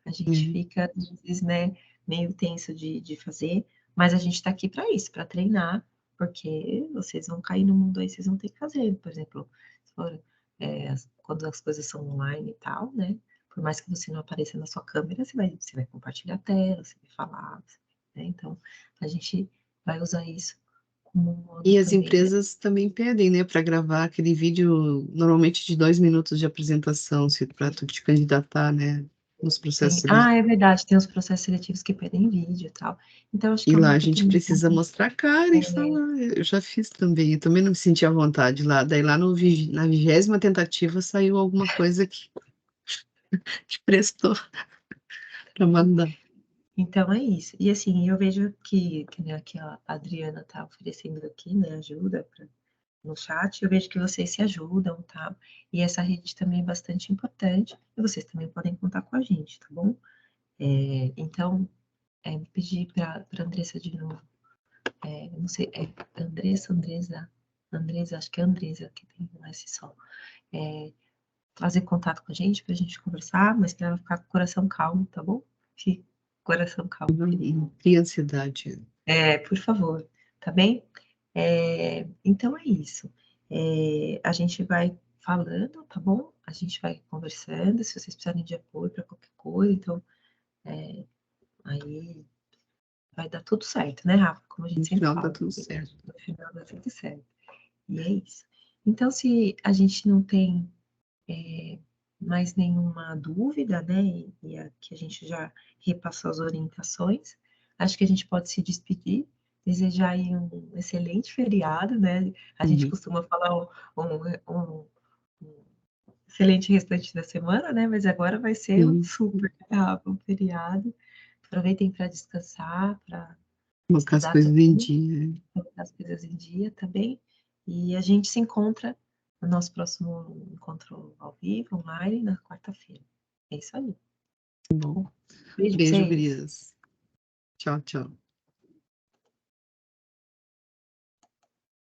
A gente sim. fica, às vezes, né, meio tenso de fazer, mas a gente está aqui para isso, para treinar, porque vocês vão cair no mundo aí, vocês vão ter que fazer. Por exemplo, se for, quando as coisas são online e tal, né? Por mais que você não apareça na sua câmera, você vai compartilhar a tela, você vai falar, né? Então, a gente vai usar isso como um modo E as também de. empresas também pedem, né, para gravar aquele vídeo, normalmente de 2 minutos de apresentação, se para tu te candidatar, né, nos processos Ah, seletivos. é verdade, tem os processos seletivos que pedem vídeo e tal. Então, acho E que é lá uma a gente precisa oportunidade. mostrar a cara e falar. Eu já fiz também, eu também não me senti à vontade lá. Daí lá no, na 20ª tentativa saiu alguma coisa que prestou para mandar. Então, é isso. E assim, eu vejo que né, que a Adriana está oferecendo aqui, né, ajuda no chat, eu vejo que vocês se ajudam, tá? E essa rede também é bastante importante, e vocês também podem contar com a gente, tá bom? Então, pedir para a Andressa de novo. Não sei, Andresa, acho que é Andresa que tem um S só. Fazer contato com a gente para a gente conversar, mas para ela ficar com o coração calmo, tá bom? Fique com o coração calmo, querida. Não cria ansiedade. Por favor, tá bem? Então é isso. A gente vai falando, tá bom? A gente vai conversando, se vocês precisarem de apoio para qualquer coisa, então aí vai dar tudo certo, né, Rafa? Como a No gente sempre final dá fala, tudo certo. no final dá tudo certo. E é isso. Então, se a gente não tem mais nenhuma dúvida, né? E aqui a gente já repassou as orientações. Acho que a gente pode se despedir, desejar aí um excelente feriado, né? A gente Uhum. costuma falar um excelente restante da semana, né? Mas agora vai ser um Sim. super um feriado. Aproveitem para descansar, para Colocar as estudar coisas em também, dia, né? colocar as coisas em dia também. E a gente se encontra no nosso próximo encontro ao vivo, online, na quarta-feira. É isso aí. Tá bom. Beijo pra Beijo, vocês. gurias. Tchau, tchau.